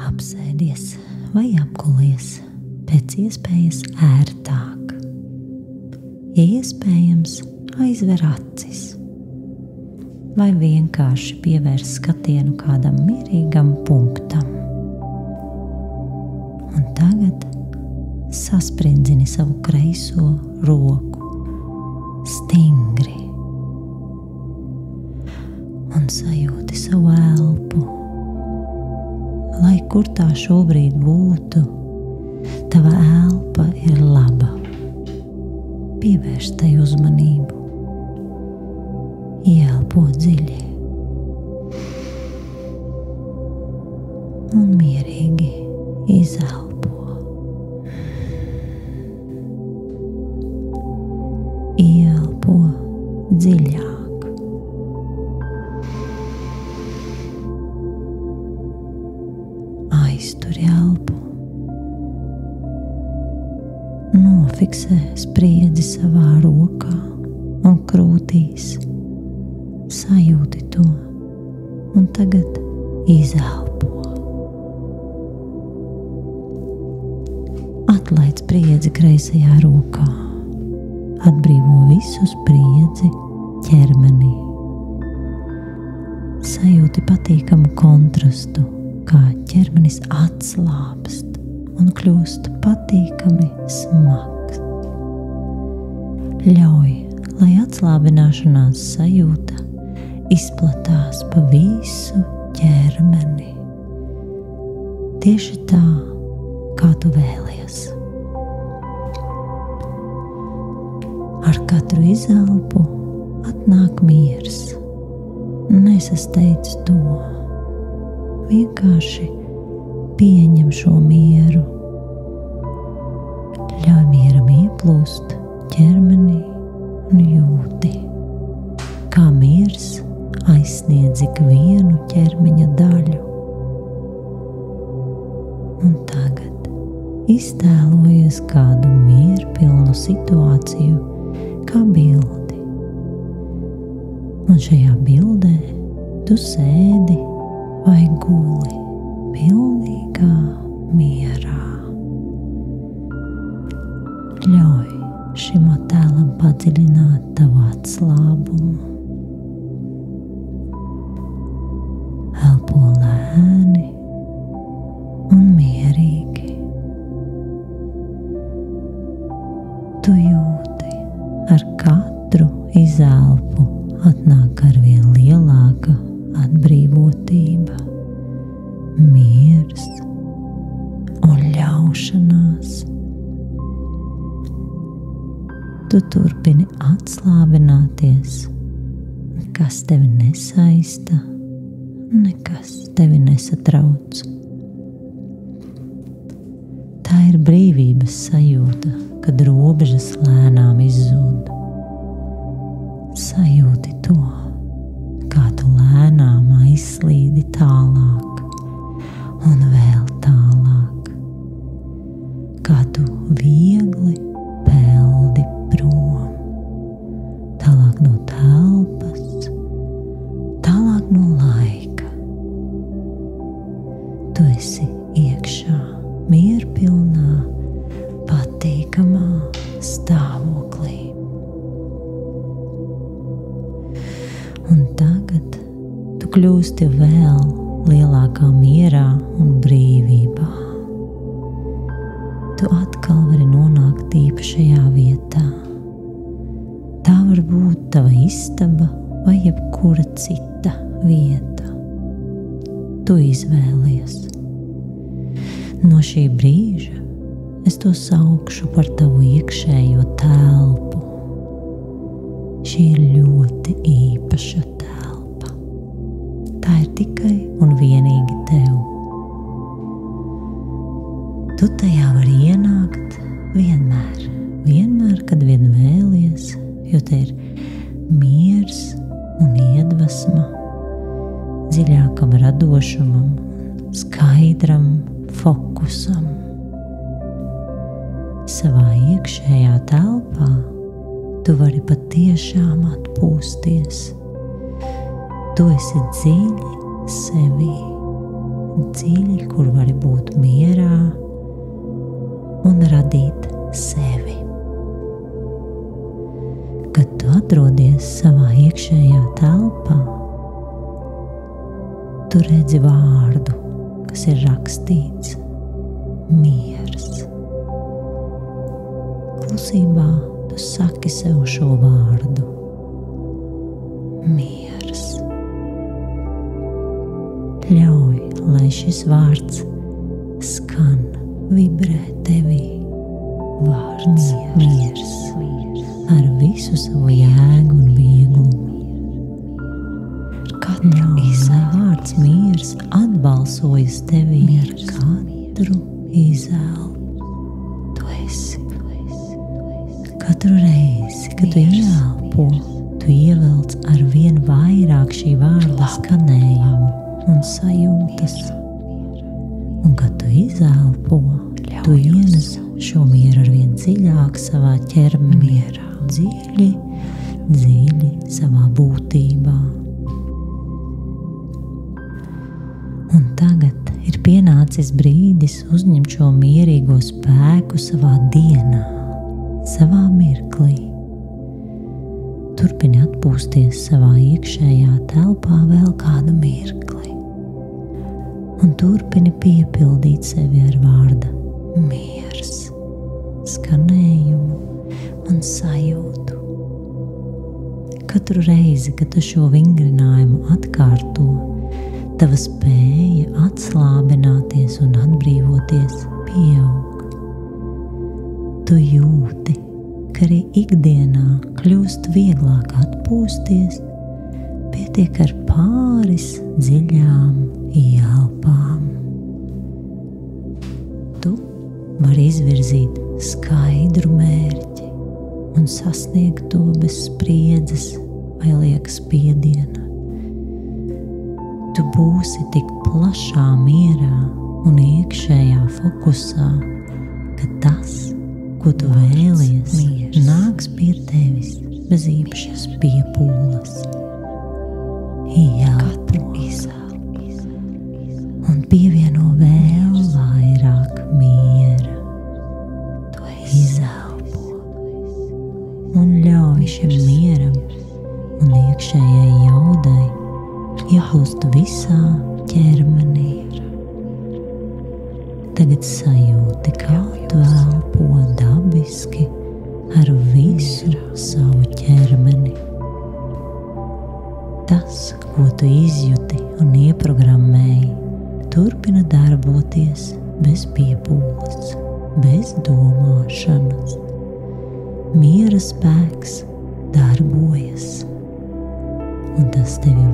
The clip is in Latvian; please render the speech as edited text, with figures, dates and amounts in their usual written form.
Apsēdies vai apgulies pēc iespējas ērtāk. Ja iespējams, aizver acis vai vienkārši pievērs skatienu kādam mierīgam punktam. Un tagad sasprindzini savu kreiso roku stingri un sajūti savu elpu. Lai kur tā šobrīd būtu, tava elpa ir laba. Pievērš tai uzmanību. Ieelpo dziļi un mierīgi izelpo. Ieelpo dziļāk. Aizturi elpu. Nofiksē spriedzi savā rokā un krūtīs. Sajūti to un tagad izelpo. Atlaid spriedzi kreisajā rokā. Atbrīvo visu spriedzi ķermenī. Sajūti patīkamu kontrastu, kā ķermenis atslābst un kļūst patīkami smags. Ļauj, lai atslābināšanās sajūta izplatās pa visu ķermeni. Tieši tā, kā tu vēlies. Ar katru izelpu atnāk miers. Nesasteidz to. Vienkārši pieņem šo mieru. Ļauj mieram ieplūst ķermenī un jūti, kā miers aizsniedz ikvienu ķermeņa daļu. Un tagad iztēlojies kādu mierpilnu situāciju kā bildi. Un šajā bildē tu sēdi vai guli pilnīgā mierā. Ļauj šim attēlam padziļināt tavu atslābumu. Elpo lēni un mierīgi. Tu jūti, ar katru izelpu atnāk arvien lielāka atbrīvotība, miers un ļaušanās. Tu turpini atslābināties, kas tevi nesaista, nekas tevi nesatrauc. Tā ir brīvības sajūta, kad robežas lēnām izzūd. Sajūti to, kā tu lēnām aizslīdi tālāk un vēl tālāk, kā tu viegli peldi prom, tālāk no telpas, tālāk no laika. Tu esi iekšā mierpilnā, patīkamā stāvoklī. Un tagad tu kļūsti vēl lielākā mierā un brīvībā. Tu atkal vari nonākt īpašajā vietā. Tā var būt tava istaba vai jebkura cita vieta. Tu izvēlies. No šī brīža es to saukšu par tavu iekšējo telpu. Šī ir ļoti īpaša telpa. Tā ir tikai un vienīgi tev. Tu tajā vari ienākt vienmēr, kad vien vēlies, jo te ir miers un iedvesma dziļākam radošumam, skaidram fokusam. Savā iekšējā telpā tu vari patiešām atpūsties. Tu esi dziļi sevī, dziļi, kur vari būt mierā un radīt sevi. Kad tu atrodies savā iekšējā telpā, tu redzi vārdu, kas ir rakstīts miers. Klusībā tu saki sev šo vārdu miers. Ļauj, lai šis vārds skan, vibrē tevī. Vārds miers ar visu savu jēgu un vieglumu. Vārds miers atbalsojas tevī ar katru izelpu. Tu esi. Katru reizi, kad tu ieelpo, tu ievelc ar vien vairāk šī vārda skanējumu un sajūtas. Un kad tu izelpo, tu ienes šo mieru ar vien dziļāk savā ķermenī, dziļi, dziļi savā būtībā. Un tagad ir pienācis brīdis uzņemt šo mierīgo spēku savā dienā, savā mirklī. Turpini atpūsties savā iekšējā telpā vēl kādu mirkli. Un turpini piepildīt sevi ar vārda miers, skanējumu un sajūtu. Katru reizi, kad tu šo vingrinājumu atkārto, tava spēja atslābināties un atbrīvoties pieaug. Tu jūti, ka arī ikdienā kļūst vieglāk atpūsties, pietiek ar pāris dziļām ieelpām. Tu vari izvirzīt skaidru mērķi un sasniegt to bez spriedzes vai lieka spiediena. Tu būsi tik plašā mierā un iekšējā fokusā, ka tas, ko tu vēlies, nāks pie tevis bez īpašas piepūles. Ieelpo un pievieno vēl vairāk miera. Izelpo un ļauj šim mieram un iekšējai jaudai ieplūst visā ķermenī. Tagad sajūti, kā tu elpo dabiski ar visu savu ķermeni. Tas, ko tu izjuti un ieprogrammēji, turpina darboties bez piepūles, bez domāšanas. Miera spēks darbojas, un tas tevi